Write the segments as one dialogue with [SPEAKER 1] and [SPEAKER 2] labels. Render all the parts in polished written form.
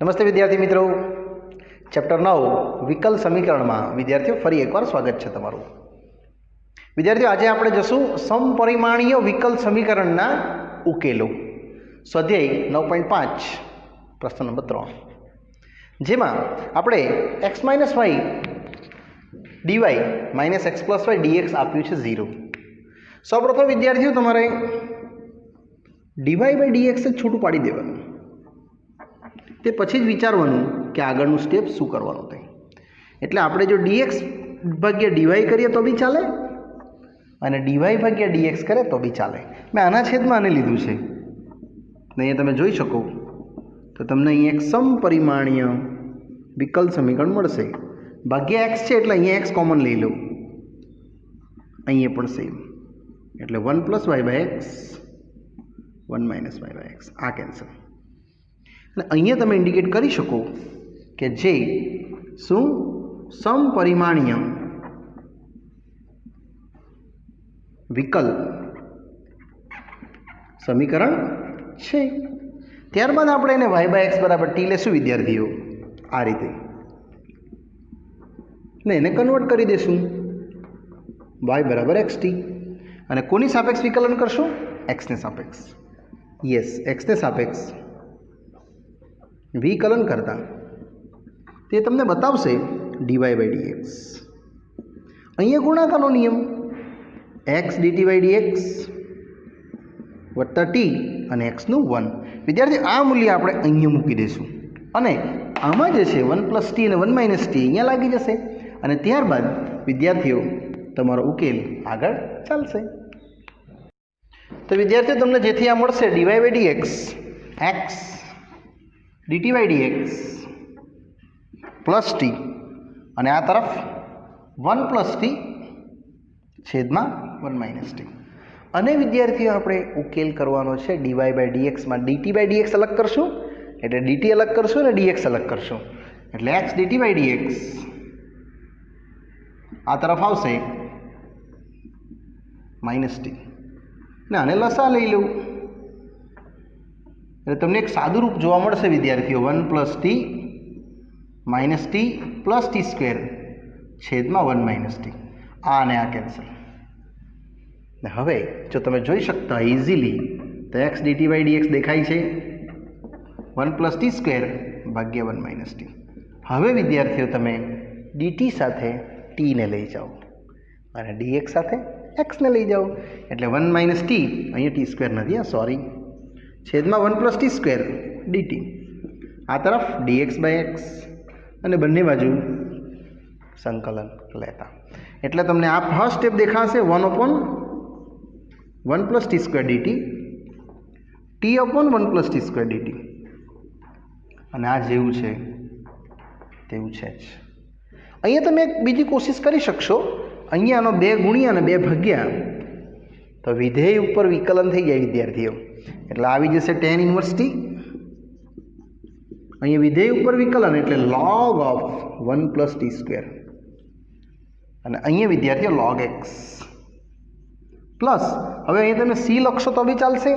[SPEAKER 1] નમસ્તે વિદ્યાર્થી મિત્રો, ચેપ્ટર 9 વિકલ સમીકરણમાં વિદ્યાર્થીઓ ફરી એકવાર સ્વાગત છે તમારું. વિદ્યાર્થીઓ, આજે આપણે જશું સમપરિમાણીય વિકલ સમીકરણના ઉકેલો. સ્વાધ્યાય 9.5 પ્રશ્ન નંબર 3, જેમાં આપણે x - y dy - x + y dx આપ્યું છે 0. સૌપ્રથમ વિદ્યાર્થીઓ તમારે dy / dx જ છૂટું પાડી દેવાનું, તે પછી જ વિચારવાનું કે આગળનું સ્ટેપ શું કરવાનું તે. એટલે આપણે જો dx ભાગ્યા dy કરીએ તો બી ચાલે અને dy ભાગ્યા dx કરે તો બી ચાલે. મેં આના છેદમાં આને લીધું છે. અહીંયા તમે જોઈ શકો તો તમને અહીં એક સમપરિમાણીય વિકલ સમીકરણ મળશે. ભાગ્યા x છે એટલે અહીંયા x કોમન લઈ લો, અહીંયા પણ સેમ, એટલે 1 + y/x 1 - y/x આ કેન્સલ. અને અહીંયા તમે ઇન્ડિકેટ કરી શકો કે જે શું સમપરિમાણીય વિકલ સમીકરણ છે. ત્યારબાદ આપણે એને y/x = t લેશું વિદ્યાર્થીઓ, આ રીતે, ને એને કન્વર્ટ કરી દેશું y = xt. અને કોની સાપેક્ષ વિકલન કરશું? x ને સાપેક્ષ. યસ, x ને સાપેક્ષ વિકલન કરતા તે તમને બતાવશે dy/dx. અહીંયા ગુણાકારનો નિયમ x dt/dx + t અને x નું 1. વિદ્યાર્થી, આ મૂલ્ય આપણે અહીંયા મૂકી દઈશું અને આમાં જે છે 1 + t અને 1 - t અહીંયા લાગી જશે અને ત્યારબાદ વિદ્યાર્થીઓ તમારો ઉકેલ આગળ ચાલશે. તો વિદ્યાર્થીઓ, તમને જેથી આ મળશે dy/dx x dt/dx + t અને આ તરફ 1 + t છેદમાં 1 - t. અને વિદ્યાર્થીઓ આપણે ઉકેલ કરવાનો છે dy/dx માં dt/dx અલગ કરશું, એટલે dt અલગ કરશું અને dx અલગ કરશું, એટલે x dt/dx આ તરફ આવશે -t. ને આને લસા લઈ લઉં એટલે તમને એક સાદું રૂપ જોવા મળશે વિદ્યાર્થીઓ, 1 + t - t + t² છેદમાં 1 - t. આ અને આ કેન્સલ. ને હવે જો તમે જોઈ શકતા ઇઝીલી તો x dt/dx દેખાય છે 1 + t² ભાગ્યા 1 - t. હવે વિદ્યાર્થીઓ તમે dt સાથે t ને લઈ જાઓ અને dx સાથે x ને લઈ જાઓ, એટલે 1 - t અહીંયા t² નથી, સોરી, છેદમાં 1 + t² dt. આ તરફ dx/x અને બંને બાજુ સંકલન લેતા, એટલે તમને આ ફર્સ્ટ સ્ટેપ દેખાશે 1/1 + t² dt, t/1 + t² dt. અને આ જેવું છે તેવું છે જ. અહીંયા તમે એક બીજી કોશિશ કરી શકશો, અહીંયા આનો 2 ગુણ્યા અને 2 ભાગ્યા તો વિધેય ઉપર વિકલન થઈ જાય વિદ્યાર્થીઓ, એટલે આવી જશે tan 1t. અહીંયા વિધેય ઉપર વિકલન એટલે log of 1 + t², અને અહીંયા વિદ્યાર્થીઓ log x પ્લસ, હવે અહીંયા તમે c લખશો તો બી ચાલશે,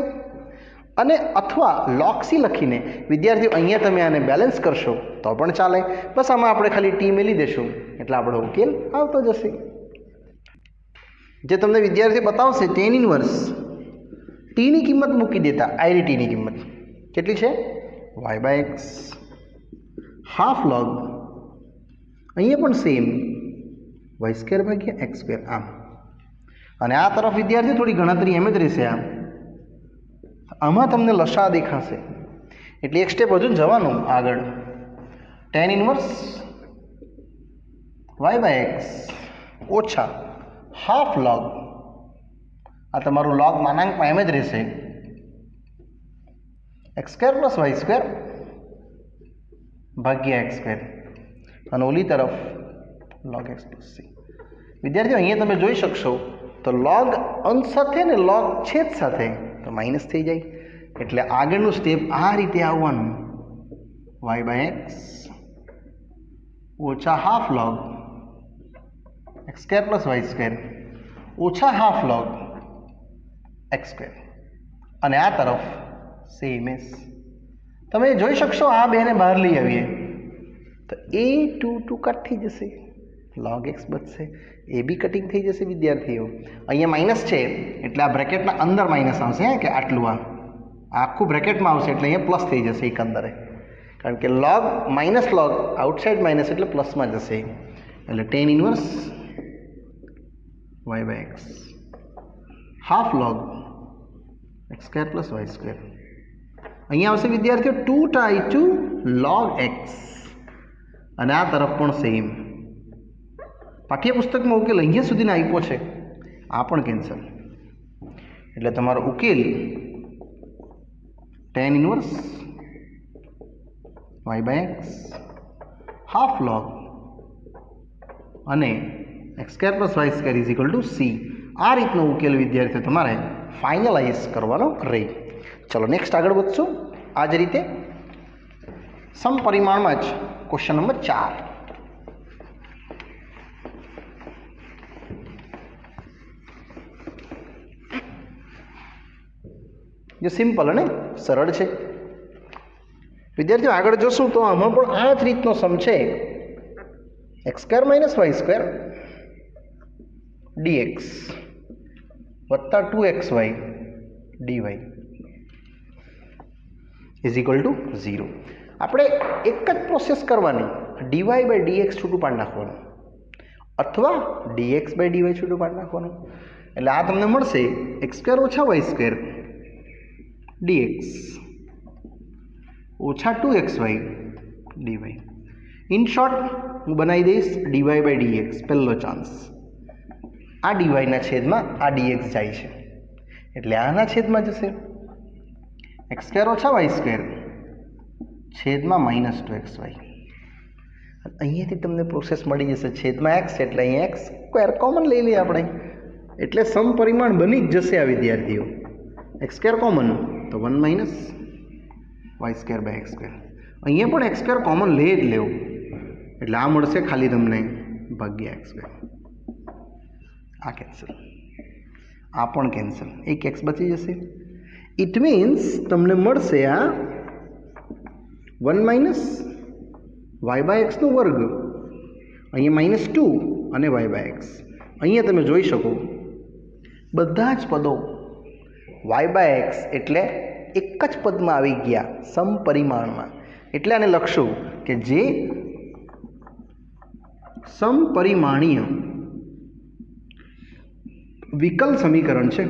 [SPEAKER 1] અને અથવા log c લખીને વિદ્યાર્થીઓ અહીંયા તમે આને બેલેન્સ કરશો તો પણ ચાલે. બસ આમાં આપણે ખાલી t મેલી દેશું એટલે આપણો ઉકેલ આવતો જશે. જે તમને વિદ્યાર્થી બતાવશે tan 1 t ની કિંમત મૂકી દેતા, id t ની કિંમત કેટલી છે? y/x હાફ log, અહીંયા પણ સેમ y² ભાગ્યા x². આમ, અને આ તરફ વિદ્યાર્થી થોડી ગણતરી એમ જ રહેશે. આમાં તમને લસા દેખાશે એટલે એક સ્ટેપ હજુ જવાનું આગળ. tan 1 y/x ઓછા હાફ log, આ તમારું log માનાંકમાં એમ જ રહેશે, x² + y² ભાગ્યા x², અને ઓલી તરફ log x + c. વિદ્યાર્થીઓ, અહીંયા તમે જોઈ શકશો તો log અંશ સાથે ને log છેદ સાથે તો માઇનસ થઈ જાય, એટલે આગળનું સ્ટેપ આ રીતે આવવાનું, y/x ઓછા હાફ log x² + y² ઓછા હાફ log x², અને આ તરફ સેમ એસ તમે જોઈ શકશો આ બેને બહાર લઈ આવીએ તો એ ટુ કટ થઈ જશે, log x બચશે, એ બી કટિંગ થઈ જશે વિદ્યાર્થીઓ. અહીંયા માઇનસ છે એટલે આ બ્રેકેટના અંદર માઇનસ આવશે કે આટલું આ આખું બ્રેકેટમાં આવશે એટલે અહીંયા પ્લસ થઈ જશે એકંદરે, કારણ કે log minus log outside minus એટલે પ્લસમાં જશે. એટલે tan inverse y by x half log x square plus y square. અહીંયા આવશે વિદ્યાર્થીઓ 2 log x અને આ તરફ પણ સેમ. પાઠ્યપુસ્તકમાં ઉકેલ અહીંયા સુધીનો આપ્યો છે, આ પણ કેન્સલ. એટલે તમારો ઉકેલ tan inverse y by x half log અને x square plus y square is equal two c. આ રીતનો ઉકેલ વિદ્યાર્થીઓ તમારે ફાઇનલાઇઝ કરવાનો રહે. ચલો નેક્સ્ટ આગળ વધશું. આ જ રીતે સમપરિમાણમાં જ ક્વેશ્ચન નંબર 4. જે સિમ્પલ અને સરળ છે વિદ્યાર્થીઓ. આગળ જોશું તો આમાં પણ આ જ રીતનો સમ છે. X square minus y square dx વત્તા 2xy dy is equal to 0. આપણે એક જ પ્રોસેસ કરવાની, dy બાય dx છૂટું પાડી નાખવાનું અથવા dx બાય dy છૂટું પાડી નાખવાનું. એટલે આ તમને મળશે એક્સ સ્ક્વેર ઓછા વાય સ્ક્વેર dx ઓછા 2xy dy. ઇન શોર્ટ હું બનાવી દઈશ dy બાય dx પહેલો ચાન્સ. આ dy ના છેદમાં આ dx જાય છે એટલે આના છેદમાં જશે એક્સ સ્ક્વેર ઓછા વાય સ્ક્વેર છેદમાં માઇનસ 2xy. અહીંયાથી તમને પ્રોસેસ મળી જશે છેદમાં x એટલે અહીંયા એક્સ સ્ક્વેર કોમન લઈ લઈએ આપણે, એટલે સમપરિમાણ બની જ જશે આ વિદ્યાર્થીઓ. એક્સ સ્ક્વેર કોમન તો 1 minus y square by x square. અહીંયા પણ એક્સ સ્ક્વેર કોમન લઈ જ લેવું એટલે આ મળશે ખાલી તમને ભાગ્યા એક્સ સ્ક્વેર. આ કેન્સલ, આ પણ કેન્સલ, એક એક્સ બચી જશે. ઇટ મીન્સ તમને મળશે આ 1 માઇનસ વાય બાય એક્સનો વર્ગ, અહીંયા માઇનસ 2 અને વાય બાય એક્સ. અહીંયા તમે જોઈ શકો બધા જ પદો વાય બાય એક્સ એટલે એક જ પદમાં આવી ગયા સમપરિમાણમાં. એટલે આને લખશું કે જે સમપરિમાણીય વિકલ સમીકરણ છે.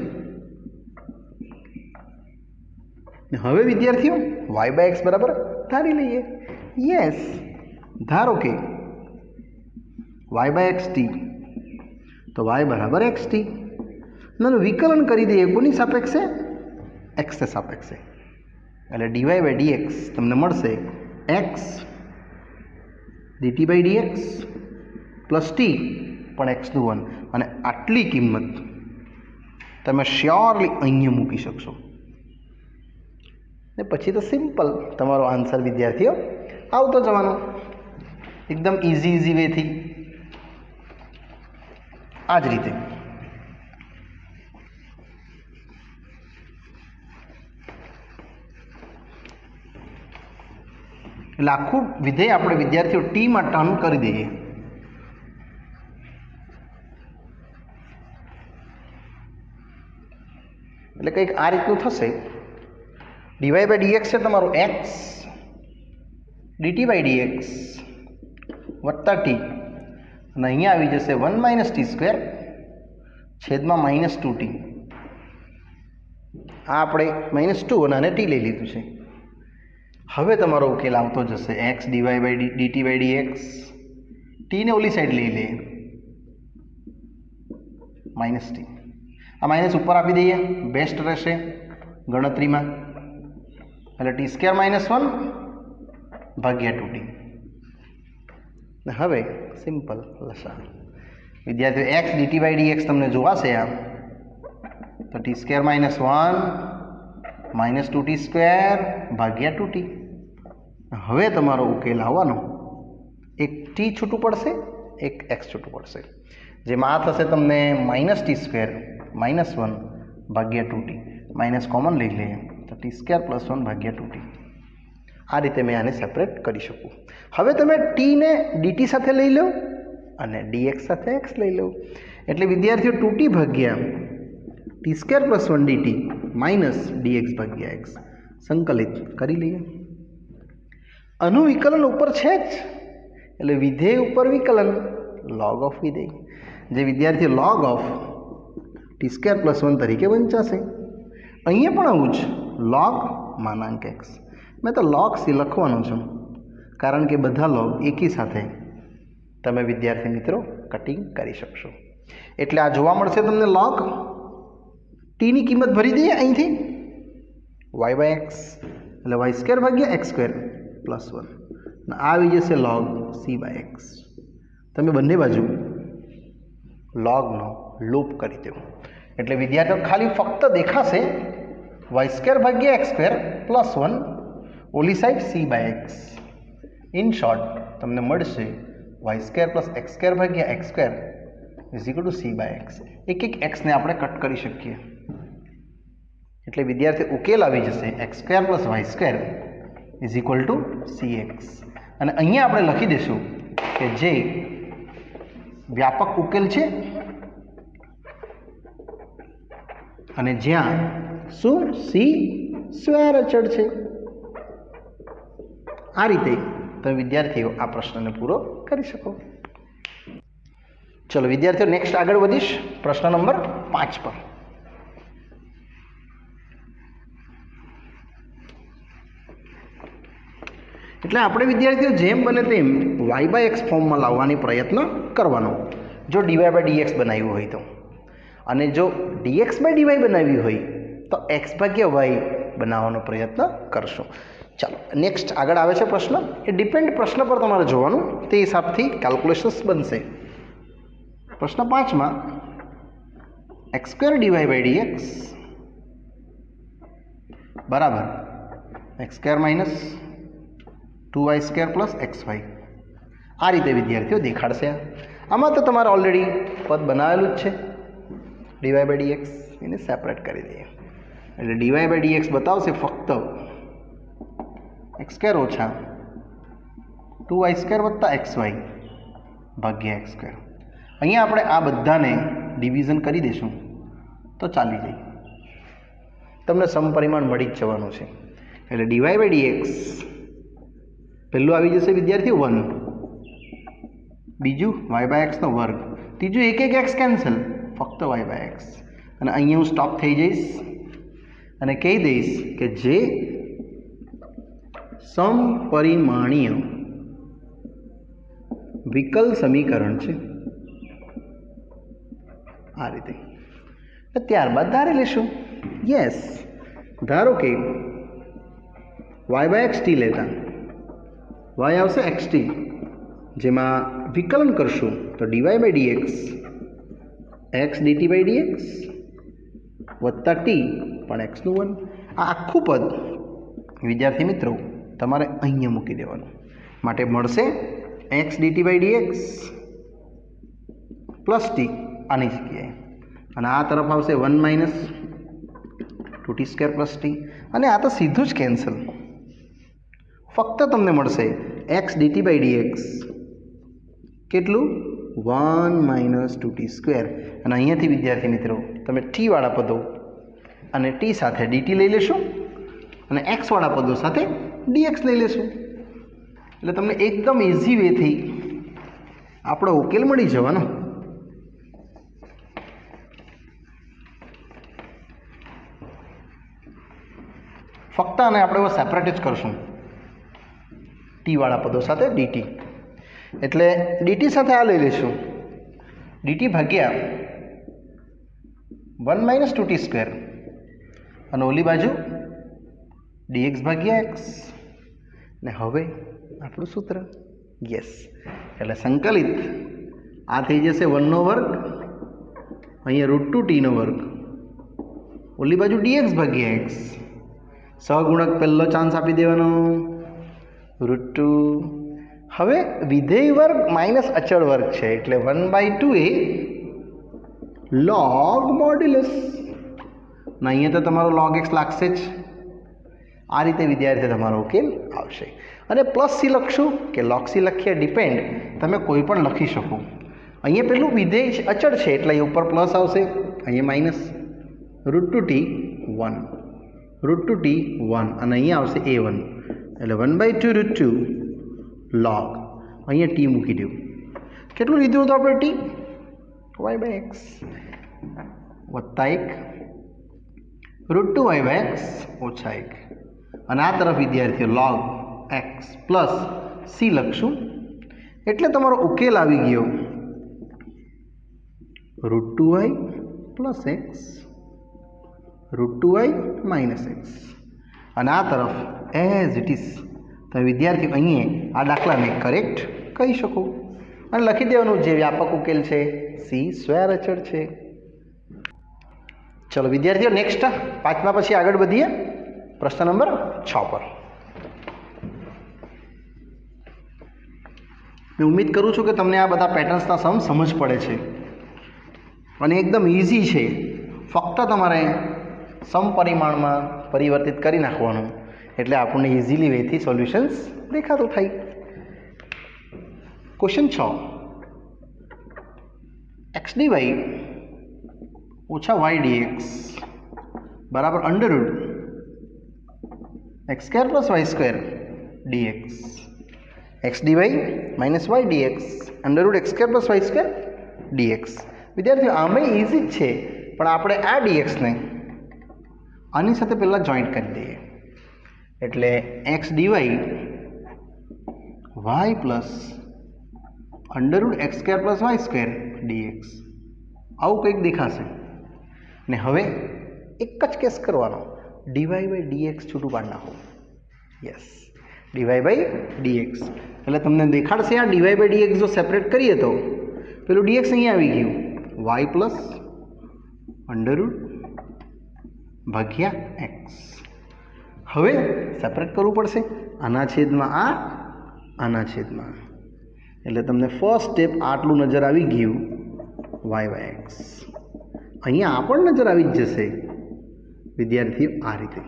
[SPEAKER 1] હવે વિદ્યાર્થીઓ વાય બાય એક્સ બરાબર ધારી લઈએ. યસ, ધારો કે વાય બાય એક્સ ટી તો વાય બરાબર એક્સ ટી. નાનું વિકલન કરી દઈએ કોની સાપેક્ષે? એક્સને સાપેક્ષે. એટલે ડીવાય બાય ડીએક્સ તમને મળશે x dt by dx plus t પણ એક્સનું 1. અને આટલી કિંમત તમે શ્યોરલી અહીંયા મૂકી શકશો ને પછી તો સિમ્પલ તમારો આન્સર વિદ્યાર્થીઓ આવતો જવાનો એકદમ ઇઝી વેથી. આ જ રીતે એટલે આખું વિધેય આપણે વિદ્યાર્થીઓ ટીમાં ટર્ન કરી દઈએ. એટલે કંઈક આ રીતનું થશે. ડીવાય બાય ડીએક્સ છે તમારું એક્સ ડીટી બાય ડીએક્સ વત્તા ટી અને અહીંયા આવી જશે 1 માઇનસ ટી સ્ક્વેર છેદમાં માઇનસ 2t. આ આપણે માઇનસ 2 અને ટી લઈ લીધું છે. હવે તમારો ઉકેલ આવતો જશે x dy by dt by dx. ટીને ઓલી સાઈડ લઈ લઈએ માઇનસ ટી. આ માઇનસ ઉપર આપી દઈએ બેસ્ટ રહેશે ગણતરીમાં. એટલે ટી સ્ક્વેર માઇનસ 1 ભાગ્યા 2t. હવે સિમ્પલ લસા વિદ્યાર્થીઓ એક્સ ડીટી બાય ડીએક્સ તમને જોવાશે આમ તો T square minus 1 minus 2t square ભાગ્યા 2t. હવે તમારો ઉકેલ આવવાનો એક ટી છૂટું પડશે એક એક્સ છૂટું પડશે, જેમાં આ થશે તમને માઇનસ ટી સ્ક્વેર માઇનસ 1 ભાગ્યા 2t. માઇનસ કોમન લઈ લઈએ તો ટી સ્ક્વેર પ્લસ 1 ભાગ્યા 2t. આ રીતે મેં આને સેપરેટ કરી શકું. હવે તમે ટીને ડીટી સાથે લઈ લો અને ડીએક્સ સાથે એક્સ લઈ લો, એટલે વિદ્યાર્થીઓ 2t ભાગ્યા t² + 1 dt માઇનસ dx ભાગ્યા x સંકલિત કરી લઈએ. આનું વિકલન ઉપર છે જ, એટલે વિધેય ઉપર વિકલન log ઓફ વિધેય, જે વિદ્યાર્થીઓ log ઓફ t² + 1 તરીકે વંચાશે. અહીંયા પણ આવું જ log માનાંક x. મેં તો log c લખવાનું છું કારણ કે બધા log એકી સાથે તમે વિદ્યાર્થી મિત્રો કટિંગ કરી શકશો. એટલે આ જોવા મળશે તમને log ટીની કિંમત ભરી દઈએ અહીંથી y/x એટલે y² ભાગ્યા x² + 1 અને આવી જશે log c/x. તમે બંને બાજુ logનો લૂપ કરી દો એટલે વિદ્યાર્થીઓ ખાલી ફક્ત દેખાશે y² ભાગ્યા x² + 1 ઓલી સાઈડ c/x. ઇન શોર્ટ તમને મળશે y² + x² ભાગ્યા x² = c/x. એક એક x ને આપણે કટ કરી શકીએ એટલે વિદ્યાર્થી ઉકેલ આવી જશે x² + y² = cx. અને અહીંયા આપણે લખી દઈશું કે જે વ્યાપક ઉકેલ છે અને જ્યાં શું c સ્વૈર અચળ છે. આ રીતે તમે વિદ્યાર્થીઓ આ પ્રશ્નને પૂરો કરી શકો. ચલો વિદ્યાર્થીઓ નેક્સ્ટ આગળ વધીશ પ્રશ્ન નંબર 5 પર. એટલે આપણે વિદ્યાર્થીઓ જેમ બને તેમ y/x ફોર્મમાં લાવવાની પ્રયત્ન કરવાનો જો dy/dx બનાવ્યું હોય તો, અને જો dx/dy બનાવ્યું હોય તો x/y બનાવવાનો પ્રયત્ન કરશો. ચાલો નેક્સ્ટ આગળ આવે છે પ્રશ્ન. એ ડિપેન્ડ પ્રશ્ન પર તમારે જોવાનું, તે હિસાબથી કેલ્ક્યુલેશન્સ બનશે. પ્રશ્ન 5માં x² dy/dx બરાબર x² - 2y² + xy આ રીતે વિદ્યાર્થીઓ દેખાડશે. આમાં તો તમારે ઓલરેડી પદ બનાવેલું જ છે dy/dx, એને સેપરેટ કરી દઈએ એટલે dy/dx બતાવશે ફક્ત x² - 2y² + xy ભાગ્યા x². અહીંયા આપણે આ બધાને ડિવિઝન કરી દઈશું તો ચાલી જાય, તમને સમપરિમાણ મળી જ જવાનું છે. એટલે dy/dx પહેલું આવી જશે વિદ્યાર્થી 1, બીજું y/x², ત્રીજું એક એક x કેન્સલ, ફક્ત y/x. અને અહીંયા હું સ્ટોપ થઈ જઈશ અને કહી દઈશ કે જે સમપરિમાણીય વિકલ સમીકરણ છે આ રીતે. ત્યારબાદ ધારી લેશું. યસ, ધારો કે y/x t લેતા y આવશે xt, જેમાં વિકલન કરશું તો dy/dx x dt/dx વત્તા t પણ x નું 1. આ આખું પદ વિદ્યાર્થી મિત્રો તમારે અહીંયા મૂકી દેવાનું, માટે મળશે x dt/dx + t આની જગ્યાએ, અને આ તરફ આવશે 1 - 2t² + t, અને આ તો સીધું જ કેન્સલ. ફક્ત તમને મળશે x dt/dx કેટલું 1 - 2t². અને અહીંયાથી વિદ્યાર્થી મિત્રો તમે t વાળા પદો અને t સાથે dt લઈ લેશો અને x વાળા પદો સાથે dx લઈ લેશો, એટલે તમને એકદમ ઇઝી વેથી આપણો ઉકેલ મળી જવાનો. ફક્ત આને આપણે સેપરેટ જ કરશું ટી વાળા પદો સાથે dt, એટલે dt સાથે આ લઈ લઈશું dt ભાગ્યા 1 - 2t² અને ઓલી બાજુ dx ભાગ્યા x. ને હવે આપણું સૂત્ર યસ, એટલે સંકલિત આ થઈ જશે 1/2, અહીંયા √2t², ઓલી બાજુ dx ભાગ્યા x. સહગુણક પહેલો ચાન્સ આપી દેવાનો √2. હવે વિધેય વર્ગ માઇનસ અચળ વર્ગ છે એટલે 1/2 એ log મોડ્યુલસ. અહીંયા તો તમારો log x લાગશે જ. આ રીતે વિદ્યાર્થી તમારો ઉકેલ આવશે. અને પ્લસ સી લખશું કે લોગ સી લખીએ ડિપેન્ડ તમે કોઈ પણ લખી શકો. અહીંયા પેલું વિધેય અચળ છે એટલે અહીં ઉપર પ્લસ આવશે, અહીંયા માઇનસ √2t 1 √2t 1 અને અહીંયા આવશે a1 એટલે 1/2 √2 log અહીંયા t મૂકી દઉં. કેટલું લીધું હતું આપણે t? y/x વત્તા 1 √2y/x ઓછા 1 અને આ તરફ વિદ્યાર્થીઓ log x પ્લસ c લખશું એટલે તમારો ઉકેલ આવી ગયો √2y plus x √2y minus x અને આ તરફ એઝ ઇટ ઇઝ તમે વિદ્યાર્થીઓ અહીંયા આ દાખલાને કરેક્ટ કહી શકો અને લખી દેવાનું જે વ્યાપક ઉકેલ છે સી સ્ક્વેર અચળ છે. ચલો વિદ્યાર્થીઓ નેક્સ્ટ 5મા પછી આગળ વધીએ પ્રશ્ન નંબર 6 પર. मैं उम्मीद करूँ छूँ कि तमने आ बधा पेटर्न्सना सम समझ पड़े छे અને એકદમ ઇઝી છે. ફક્ત તમારે સમપરિમાણ માં પરિવર્તિત કરી નાખવાનું એટલે આપણને ઇઝીલી વેથી સોલ્યુશન્સ દેખાતું થાય. ક્વેશ્ચન 6 x dy ઓછા y dx બરાબર under route x² + y² dx x dy minus y dx under route x² + y² dx. વિદ્યાર્થીઓ આમાં ઇઝી જ છે પણ આપણે આ dx ને આની સાથે પહેલાં જોઈન્ટ કરી દઈએ એટલે x dy y plus under route x² + y² dx આવું કંઈક દેખાશે. ને હવે એક જ કેસ કરવાનો dy/dx છૂટું પાડી નાખો. યસ dy/dx એટલે તમને દેખાડશે આ dy/dx જો સેપરેટ કરીએ તો પેલું dx અહીંયા આવી ગયું y પ્લસ અંડર રૂટ ભાગ્યા x. હવે સેપરેટ કરવું પડશે આના છેદમાં આ આના છેદમાં એટલે તમને ફર્સ્ટ સ્ટેપ આટલું નજર આવી ગયું y/x. અહીંયા આ પણ નજર આવી જ જશે વિદ્યાર્થીઓ આ રીતે.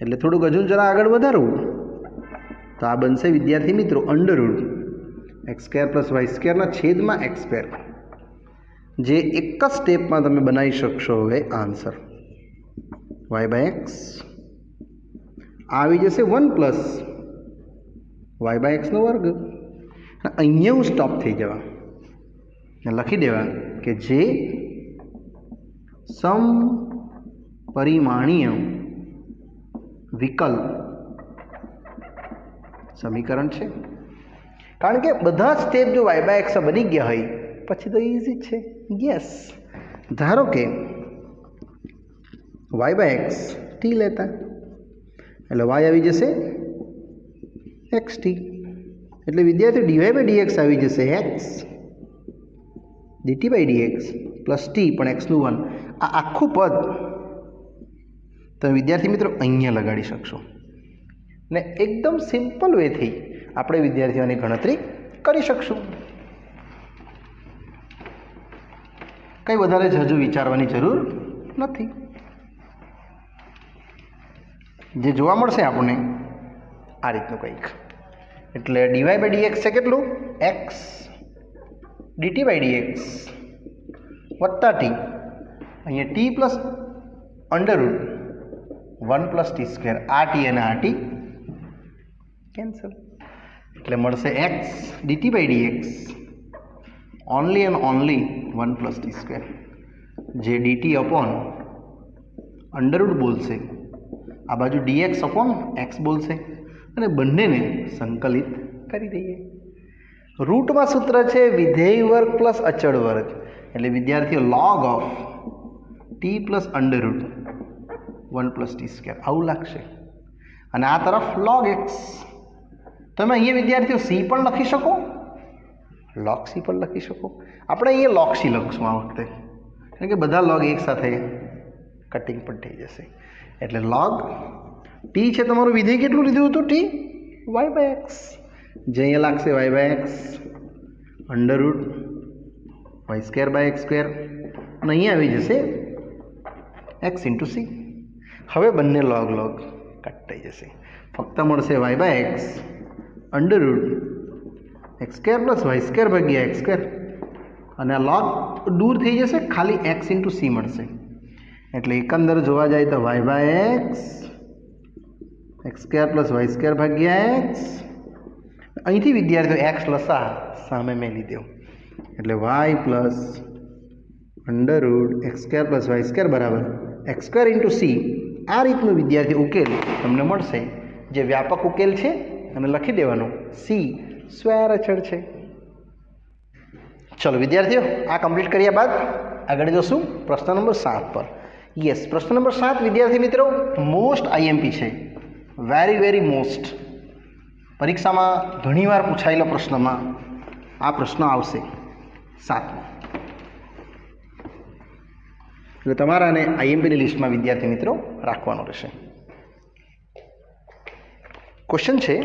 [SPEAKER 1] એટલે થોડુંક હજુ જરા આગળ વધારવું તો આ બનશે વિદ્યાર્થી મિત્રો અંડર રૂટ x² + y² ના છેદમાં x², જે એક જ સ્ટેપમાં તમે બનાવી શકશો. હવે આન્સર y/x આવી જશે 1 પ્લસ y/x નો વર્ગ. અહીંયા હું સ્ટોપ થઈ જવા લખી દેવા કે જે સમપરિમાણીય વિકલ સમીકરણ છે. કારણ કે બધા સ્ટેપ જો y/x બની ગયા હોય પછી તો ઇઝી છે. યસ ધારો કે y/x t લેતા એટલે y આવી જશે xt એટલે વિદ્યાર્થી dy/dx આવી જશે x dt/dx પ્લસ t પણ x નું 1. આ આખું પદ તમે વિદ્યાર્થી મિત્રો અહીંયા લગાડી શકશો ને એકદમ સિમ્પલ વેથી આપણે વિદ્યાર્થીઓની ગણતરી કરી શકશું. કંઈ વધારે હજુ વિચારવાની જરૂર નથી. જે જોવા મળશે આપણને આ રીતનું કંઈક એટલે dy/dx છે કેટલું x dt/dx વત્તા t અહીંયા t plus under route 1 plus t². આ t અને આ t કેન્સલ એટલે મળશે x dt/dx only and only 1 plus t², જે dt અપોન અંડર રૂટ બોલશે, આ બાજુ dx અપોન x બોલશે અને બંનેને સંકલિત કરી દઈએ. રૂટમાં સૂત્ર છે વિધેય વર્ગ પ્લસ અચળ વર્ગ એટલે વિદ્યાર્થીઓ log of t plus under route 1 plus t². આવું લાગશે અને આ તરફ log x. તમે અહીંયા વિદ્યાર્થીઓ c પણ લખી શકો, log c પણ લખી શકો. આપણે અહીંયા log c લખશું આ વખતે કારણ કે બધા log એક સાથે કટિંગ પણ થઈ જશે. એટલે log t છે તમારું વિધેય કેટલું લીધું હતું t y/x, જે અહીંયા લાગશે y/x અંડર રૂટ y²/x² અને અહીંયા આવી જશે x × c. હવે બંને log કટ થઈ જશે. ફક્ત મળશે y by x under root x square plus y square ભાગ્યા એક્સ સ્ક્વેર, અને આ લોગ દૂર થઈ જશે, ખાલી એક્સ ઇન્ટુ સી મળશે. એટલે એકંદર જોવા જાય તો y by x x square plus y square ભાગ્યા એક્સ. અહીંથી વિદ્યાર્થીઓ એક્સ લસા સામે મેં લીધો, એટલે y plus under root x square plus y square બરાબર એક્સ સ્ક્વેર ઇન્ટુ સી. આ રીતનું વિદ્યાર્થી ઉકેલ તમને મળશે, જે વ્યાપક ઉકેલ છે, અને લખી દેવાનું સી સ્ક્વેર અચળ છે. ચલો વિદ્યાર્થીઓ, આ કમ્પ્લીટ કર્યા બાદ આગળ જશું પ્રશ્ન નંબર 7 પર. યસ, પ્રશ્ન નંબર 7 વિદ્યાર્થી મિત્રો મોસ્ટ આઈએમપી છે, વેરી મોસ્ટ. પરીક્ષામાં ઘણીવાર પૂછાયેલા પ્રશ્નમાં આ પ્રશ્ન આવશે 7મો. એટલે તમારાને આઈએમપીની લિસ્ટમાં વિદ્યાર્થી મિત્રો રાખવાનો રહેશે. ક્વેશ્ચન છે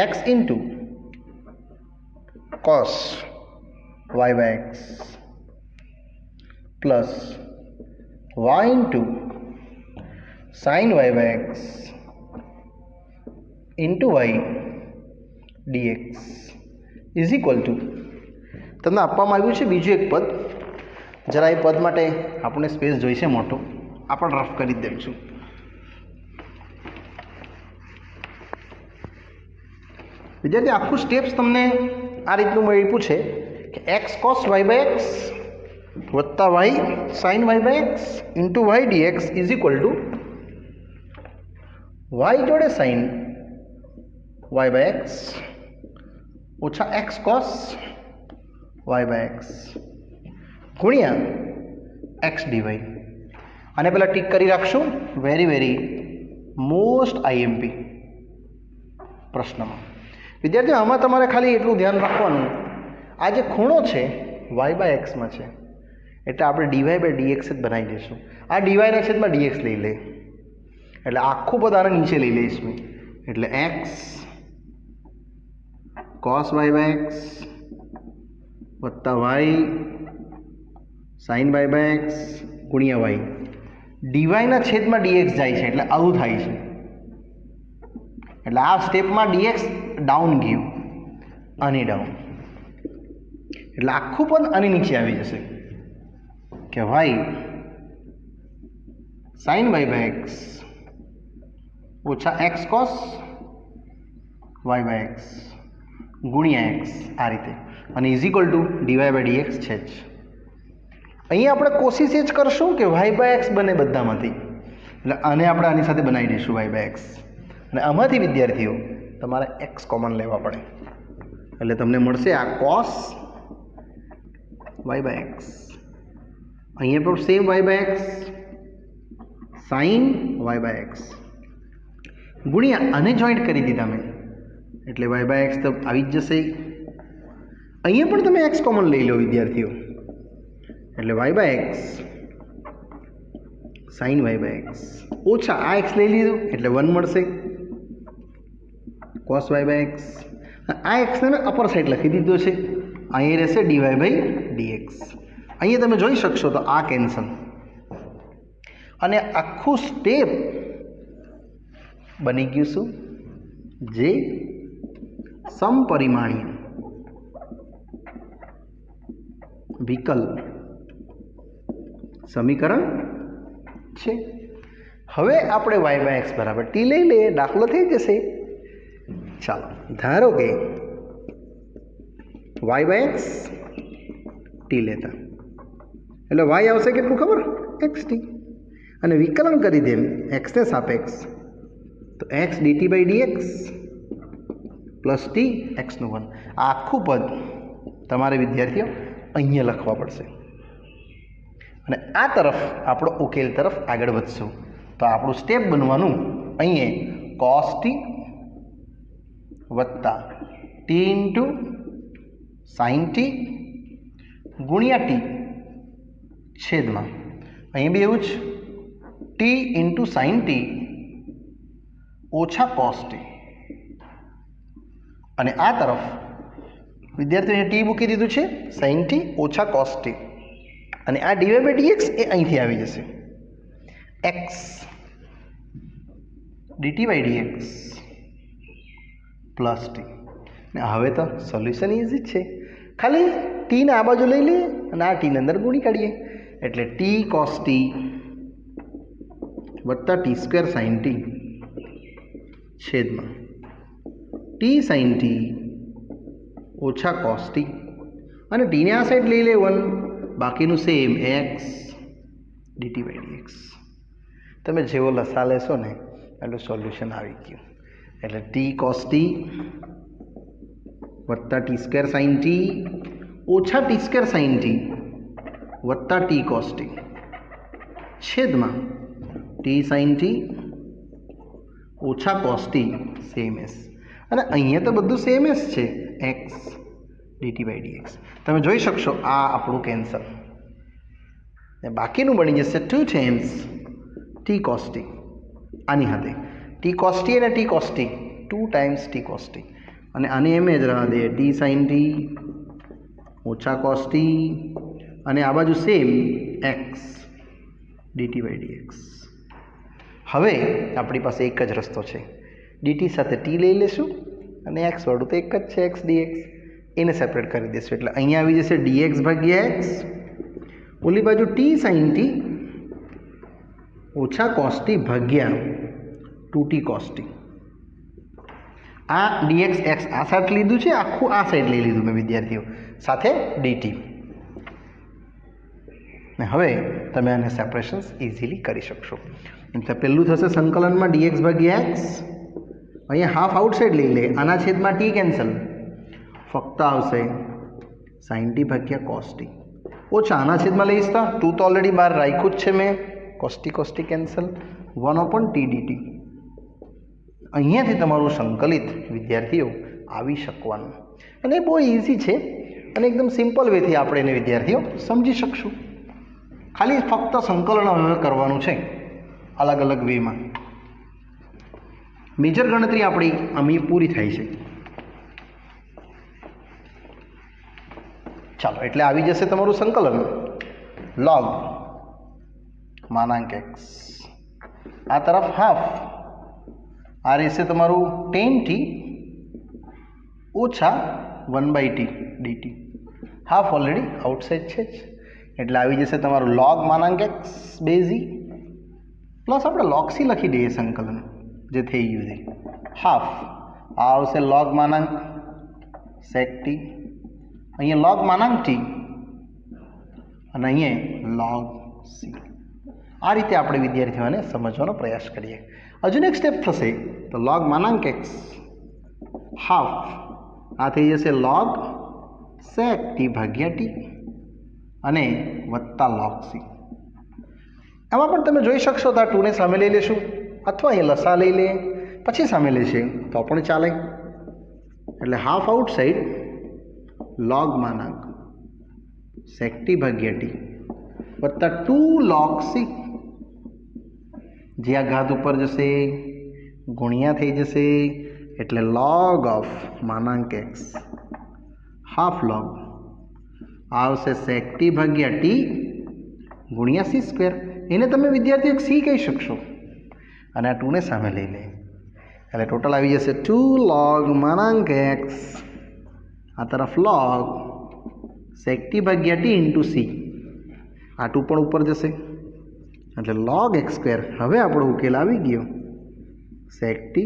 [SPEAKER 1] x into cos y by x plus y into sin y by x into y dx is equal two, તમને આપવામાં આવ્યું છે બીજું એક પદ. જરા એ પદ માટે આપણે સ્પેસ જોઈશે મોટો, આપણે રફ કરી જ દઈશું. વિદ્યાર્થી આખું સ્ટેપ્સ તમને આ રીતનું આપ્યું છે કે x cos y by x વત્તા y sine y by x into y dx is equal to y જોડે સાઇન વાય બાય એક્સ ઓછા x cos y by x ગુણ્યા એક્સ ડીવાય. આને પહેલાં ટીક કરી રાખશું, વેરી મોસ્ટ આઈએમપી પ્રશ્નમાં. વિદ્યાર્થીઓ આમાં તમારે ખાલી એટલું ધ્યાન રાખવાનું, આ જે ખૂણો છે વાય બાય એક્સમાં છે, એટલે આપણે ડીવાય બાય ડીએક્સ જ બનાવી દઈશું. આ ડીવાયના છેદમાં ડીએક્સ લઈ લે, એટલે આખું પદ આને નીચે લઈ લઈશ મેં. એટલે x cos y by x વત્તા y sine y by x ગુણ્યા વાય. ડીવાયના છેદમાં ડીએક્સ જાય છે, એટલે આવું થાય છે. એટલે આ સ્ટેપમાં ડીએક્સ ડાઉન ગયું, આની ડાઉન, એટલે આખું પદ આની નીચે આવી જશે કે y sine y by x ઓછા x cos y by x ગુણ્યા એક્સ, આ રીતે. અને is equal to dy by dx છે જ. અહીંયા આપણે કોશિશ એ જ કરશું કે વાય બાય એક્સ બને બધામાંથી, એટલે આને આપણે આની સાથે બનાવી દઈશું વાય બાય એક્સ. અને આમાંથી વિદ્યાર્થીઓ તમારે એક્સ કોમન લેવા પડે, એટલે તમને મળશે આ કોસ વાય બાય એક્સ. અહીંયા પણ same y by x sine y by x ગુણ્યા આને જોઈન્ટ કરી દીધા મેં, એટલે વાય બાય એક્સ તો આવી જ જશે. અહીંયા પણ તમે એક્સ કોમન લઈ લો વિદ્યાર્થીઓ, એટલે y by x sine y by x ઓછા આ એક્સ લઈ લીધું, એટલે 1 મળશે કોસ વાય બાય એક્સ. આ એક્સને મેં અપર સાઈડ લખી દીધો છે, અહીં રહેશે ડીવાય બાય ડીએક્સ. અહીંયા તમે જોઈ શકશો તો આ કેન્સલ, અને આખું સ્ટેપ બની ગયું શું, જે સમપરિમાણીય વિકલ સમીકરણ છે. હવે આપણે વાય બાય એક્સ બરાબર ટી લઈ લઈએ, દાખલો થઈ જશે. ચાલો ધારો કે વાય બાય એક્સ ટી લેતા, એટલે વાય આવશે કેટલું ખબર, એક્સ ટી, અને વિકલન કરી દેમ એક્સને સાપેક્ષ, તો x dt by dx plus t એક્સનું 1. આ આખું પદ તમારે વિદ્યાર્થીઓ અહીંયા લખવા પડશે, અને આ તરફ આપણો ઉકેલ તરફ આગળ વધશું. તો આપણું સ્ટેપ બનવાનું અહીંયા કોસ ટી વત્તા ટી ઇન્ટુ સાઇન ટી ગુણ્યા ટી છેદમાં અહીં બી એવું જ ટી ઇન્ટુ સાઇન ટી ઓછા કોસ ટી. અને આ તરફ વિદ્યાર્થીઓએ ટી મૂકી દીધું છે સાઇન ટી ઓછા કોસ ટી. અને આ ડીવાય બાય ડીએક્સ એ અહીંથી આવી જશે x dt by dx plus t. ને હવે તો સોલ્યુશન ઇઝી જ છે, ખાલી ટીને આ બાજુ લઈ લઈએ અને આ ટીને અંદર ગુણી કાઢીએ. એટલે ટી કોસ ટી વત્તા ટી સ્ક્વેર સાઇન ટી છેદમાં ટી સાઇન ટી ઓછા કોસ ટી, અને ટીને આ સાઈડ લઈ લે 1, બાકીનું same x dt by dx. તમે જેવો લસા લેશો ને એટલું સોલ્યુશન આવી ગયું. એટલે ટી કોસ ટી વત્તા ટી સ્ક્વેર સાઇન ટી ઓછા ટી સ્ક્વેર સાઇન ટી વત્તા ટી કોસ ટી છેદમાં ટી સાઇન ટી ઓછા કોસ ટી સેમ એસ. અને અહીંયા તો બધું સેમ એસ છે, એક્સ ડીટી બાય ડીએક્સ. તમે જોઈ શકશો આ આપણું કેન્સલ, બાકીનું બની જશે 2 ટાઈમ્સ ટી કોસ ટી. આની હાથે ટી કોસ ટી અને t cos t 2 times t cos t, અને આને એમ જ રહેવા દે ટી સાઇન ટી ઓછા કોસ ટી, અને આ બાજુ same x dt by dx. હવે આપણી પાસે એક જ રસ્તો છે, ડીટી સાથે ટી લઈ લેશું અને એક્સ વાળું તો એક જ છે એક્સ ડીએક્સ, એને સેપરેટ કરી દઈશું. એટલે અહીંયા આવી જશે ડીએક્સ ભાગ્યા એક્સ, ઓલી બાજુ ટી સાઇન ટી ઓછા કોસ ટી ભાગ્યા 2t કોસ ટી. આ ડીએક્સ એક્સ આ સાઈડ લીધું છે, આખું આ સાઈડ લઈ લીધું મેં વિદ્યાર્થીઓ, સાથે ડીટી. ને હવે તમે આને સેપરેશન્સ ઇઝીલી કરી શકશો. એટલે પહેલું થશે સંકલનમાં ડીએક્સ ભાગ્યા એક્સ, અહીંયા હાફ આઉટસાઇડ લઈ લે, આના છેદમાં ટી કેન્સલ, ફક્ત આવશે સાઇન ટી ભાગ્યા કોસ ટી ઓછા આના છેદમાં લઈશ તો 2 તો ઓલરેડી બહાર રાખ્યું જ છે મેં, cos T cancel 1/t dt. અહીંયાથી તમારું સંકલિત વિદ્યાર્થીઓ આવી શકવાનું, અને બહુ ઇઝી છે અને એકદમ સિમ્પલ વેથી આપણે એને વિદ્યાર્થીઓ સમજી શકશું. ખાલી ફક્ત સંકલન હવે કરવાનું છે અલગ અલગ વેમાં. મેજર ગણતરી આપણી અહીં પૂરી થાય છે. ચાલો, એટલે આવી જશે તમારું સંકલન log માનાંક એક્સ, આ તરફ હાફ, આ રહેશે તમારું 10t ઓછા 1/t dt. Half already outside છે જ, એટલે આવી જશે તમારું log માનાંક એક્સ બેઝી પ્લસ આપણે log c લખી દઈએ સંકલન જે થઈ ગયું છે હાફ. આ આવશે log માનાંક sec t, અહીંયા log માનાંક t અને અહીંયા log c. આ રીતે આપણે વિદ્યાર્થીઓને સમજવાનો પ્રયાસ કરીએ. હજુ એક સ્ટેપ થશે તો log માનાંક x હાફ, આ થઈ જશે log sec t ભાગ્યા t અને વત્તા log c. એમાં પણ તમે જોઈ શકશો તો આ 2 ને સામે લઈ લેશું, અથવા અહીંયા લસા લઈ લે પછી સામે લેશે તો પણ ચાલે. એટલે half outside log માનાંક sec t ભાગ્યા t વત્તા 2 log c, જે આ ઘાત ઉપર જશે ગુણ્યા થઈ જશે, એટલે log ઓફ માનાંક x હાફ log આવશે sec t ભાગ્યા t ગુણ્યા c સ્ક્વેર. એને તમે વિદ્યાર્થીઓ c કહી શકશો, અને આ 2 ને સામે લઈ લે એટલે ટોટલ આવી જશે 2 log માનાંક x, આ તરફ log sec t ભાગ્યા t ઇન્ટુ c, આ 2 પણ ઉપર જશે એટલે log x સ્ક્વેર. હવે આપણો ઉકેલ આવી ગયો sec t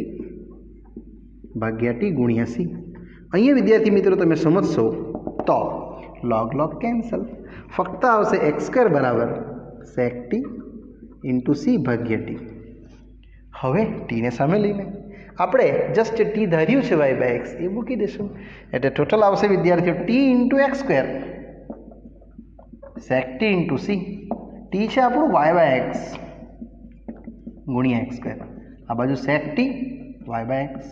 [SPEAKER 1] ભાગ્યા t ગુણ્યા c. અહીંયા વિદ્યાર્થી મિત્રો તમે સમજશો તો log કેન્સલ, ફક્ત આવશે x સ્ક્વેર બરાબર sec t ઇન્ટુ c ભાગ્યા t. હવે ટીને સામે લઈને આપણે જસ્ટ ટી ધાર્યું છે y બાય એક્સ, એ મૂકી દઈશું એટલે ટોટલ આવશે વિદ્યાર્થીઓ t into x square sec t into c. T છે આપણું y બાય એક્સ ગુણ્યા એક્સ સ્ક્વેર, આ બાજુ sec t y by x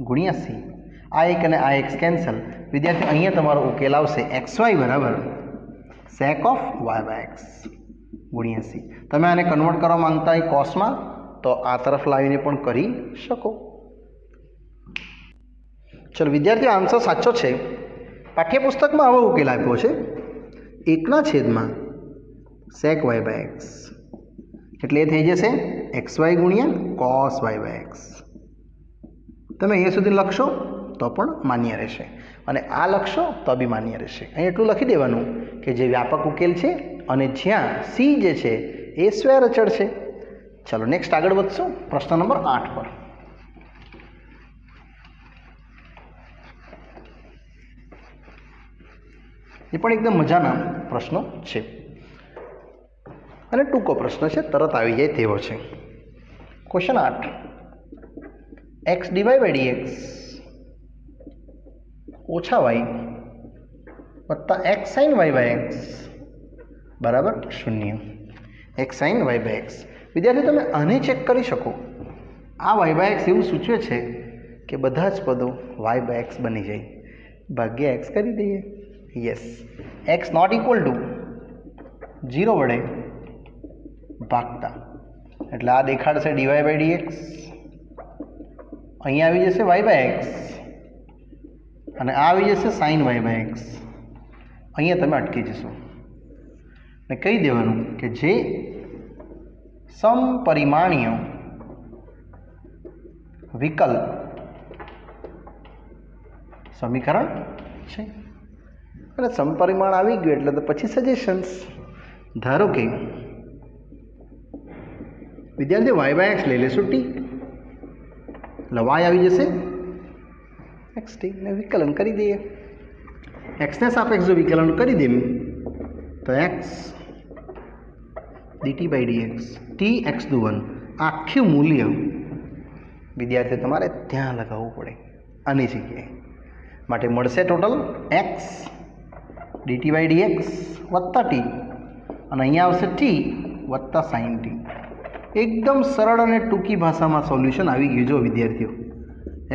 [SPEAKER 1] ગુણ્યા c. આ એક અને આ એક્સ કેન્સલ વિદ્યાર્થીઓ, અહીંયા તમારો ઉકેલ આવશે xy બરાબર sec of y by x ગુણ્યા c. તમે આને કન્વર્ટ કરવા માંગતા હોય કોસમાં તો આ તરફ લાવીને પણ કરી શકો. ચલો વિદ્યાર્થીઓ, આન્સર સાચો છે. પાઠ્યપુસ્તકમાં આવો ઉકેલ આપ્યો છે એકના છેદમાં sec y બાય એક્સ, એટલે એ થઈ જશે એક્સ વાય ગુણ્યા કોસ વાય બાય એક્સ. તમે અહીંયા સુધી લખશો તો પણ માન્ય રહેશે અને આ લખશો તો બી માન્ય રહેશે. અહીં એટલું લખી દેવાનું કે જે વ્યાપક ઉકેલ છે અને જ્યાં સી જે છે એ સ્વૈર અચળ છે. ચલો નેક્સ્ટ આગળ વધશું પ્રશ્ન નંબર 8 પર. એ પણ એકદમ મજાના પ્રશ્નો છે અને ટૂંકો પ્રશ્ન છે, તરત આવી જાય તેવો છે. Question 8, x dy by dx ઓછા વાય વત્તા x sine y by x બરાબર 0. X sine y by x. વિદ્યાર્થીઓ તમે આને ચેક કરી શકો. આ વાય બાય એક્સ એવું સૂચવે છે કે બધા જ પદો વાય બાય એક્સ બની જાય. ભાગ્યા એક્સ કરી દઈએ. Yes, x not equal to 0 વડે ભાગતા એટલે આ દેખાડશે ડીવાય બાય ડીએક્સ. અહીંયા આવી જશે વાય બાય એક્સ અને આ આવી જશે સાઇન વાય બાય એક્સ. અહીંયા તમે અટકી જશો ને કહી દેવાનું કે જે સમપરિમાણીય વિકલ સમીકરણ છે. અને સમપરિમાણ આવી ગયું એટલે તો પછી સજેશન્સ. ધારો કે વિદ્યાર્થી વાય બાય એક્સ લઈ લેશું ટી, એટલે વાય આવી જશે એક્સ ટી ને વિકલન કરી દઈએ. એક્સને સાપેક્ષ જો વિકલન કરી દઈએ તો x dt by dx t x દુ 1 આખું મૂલ્ય વિદ્યાર્થી તમારે ત્યાં લગાવવું પડે આની જગ્યાએ. માટે મળશે total x dt by dx વત્તા ટી અને અહીંયા આવશે ટી વત્તા સાઇન ટી. એકદમ સરળ અને ટૂંકી ભાષામાં સોલ્યુશન આવી ગયું. જો વિદ્યાર્થીઓ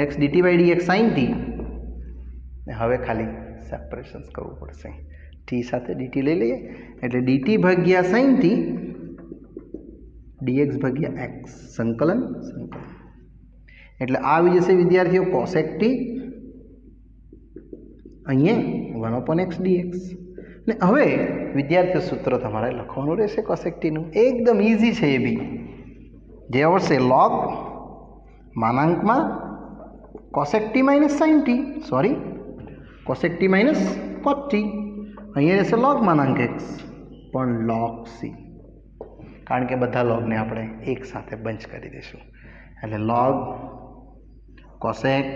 [SPEAKER 1] x dt by dx sine t, હવે ખાલી સેપરેશન્સ કરવું પડશે. ટી સાથે ડીટી લઈ લઈએ એટલે ડીટી ભાગ્યા સાઇન ટી ડીએક્સ ભાગ્યા એક્સ સંકલન સંકલન એટલે આવી જશે વિદ્યાર્થીઓ કોસેક ટી અહીંયા 1/x dx. ને હવે વિદ્યાર્થીઓ સૂત્ર તમારે લખવાનું રહેશે કોસેક ટીનું. એકદમ ઇઝી છે એ બી. જે આવશે લોગ માનાંકમાં cosec t minus sine t, sorry cosec t minus cot t. અહીંયા રહેશે લોગ માનાંક એક્સ પણ લોગ સી, કારણ કે બધા લોગને આપણે એક સાથે બંચ કરી દઈશું. એટલે લોગ કોસેક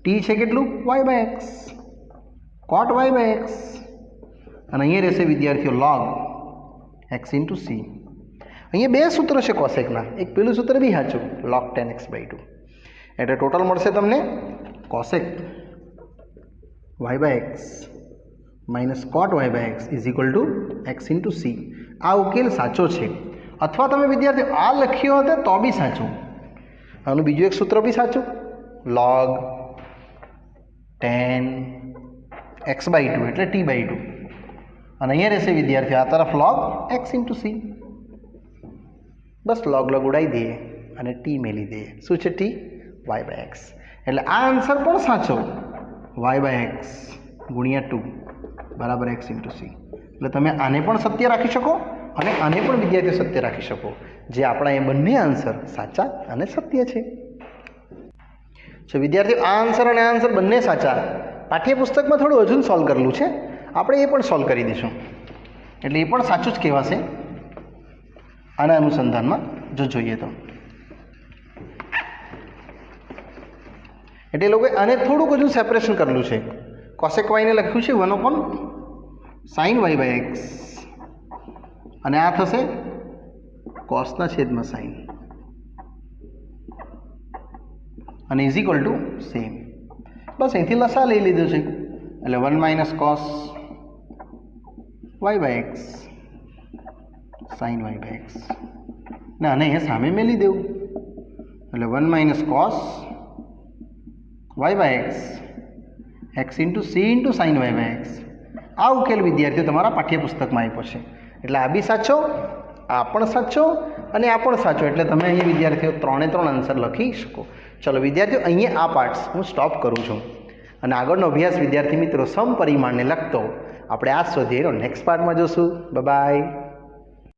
[SPEAKER 1] ટી છે કેટલું y by x cot y by x અને અહીંયા રહેશે વિદ્યાર્થીઓ લોગ એક્સ ઇન્ટુ સી. અહીંયા બે સૂત્ર છે કોસેકના, એક પેલું સૂત્ર બી સાચું લોગ 10x/2 એટલે ટોટલ મળશે તમને cosec y by x minus cot y by x is equal to x into c. આ ઉકેલ સાચો છે. અથવા તમે વિદ્યાર્થીઓ આ લખ્યો હતો તો બી સાચું. આનું બીજું એક સૂત્ર બી સાચું લોગ 10x/2 એટલે t/2 અને અહીંયા રહેશે વિદ્યાર્થીઓ આ તરફ લોગ એક્સ ઇન્ટુ સી. બસ લોગ લોગ ઉડાવી દઈએ અને ટી મેલી દઈએ. શું છે ટી વાય બાય એક્સ. એટલે આ આન્સર પણ સાચો વાય બાય એક્સ ગુણ્યા 2 બરાબર એક્સ ઇન્ટુ સી. એટલે તમે આને પણ સત્ય રાખી શકો અને આને પણ વિદ્યાર્થીઓ સત્ય રાખી શકો. જે આપણા એ બંને આન્સર સાચા અને સત્ય છે. જો વિદ્યાર્થીઓ આ આન્સર અને આ આન્સર બંને સાચા. પાઠ્યપુસ્તકમાં થોડું હજુ સોલ્વ કરેલું છે, આપણે એ પણ સોલ્વ કરી દઈશું એટલે એ પણ સાચું જ કહેવાશે આના અનુસંધાનમાં જો જોઈએ તો. એટલે એ લોકોએ આને થોડુંક હજુ સેપરેશન કરેલું છે. કોસેક વાયને લખ્યું છે 1/sin y બાય એક્સ અને આ થશે કોસના છેદમાં સાઇન અને ઇઝ ઇક્વલ ટુ સેમ. બસ અહીંથી લસા લઈ લીધો છે એટલે 1 - cos y by x sine y by x ને આને અહીંયા સામે મેલી દેવું એટલે 1 - cos y by x x into c into sine y by x. આ ઉકેલ વિદ્યાર્થીઓ તમારા પાઠ્યપુસ્તકમાં આપ્યો છે. એટલે આ બી સાચો, આ પણ સાચો અને આ પણ સાચો. એટલે તમે અહીંયા વિદ્યાર્થીઓ 3 આન્સર લખી શકો. ચલો વિદ્યાર્થીઓ અહીંયા આ પાર્ટ્સ હું સ્ટોપ કરું છું અને આગળનો અભ્યાસ વિદ્યાર્થી મિત્રો સમપરિમાણને લગતો આપણે આ સ્વાધ્યાયનો નેક્સ્ટ પાર્ટમાં જોશું. બાય.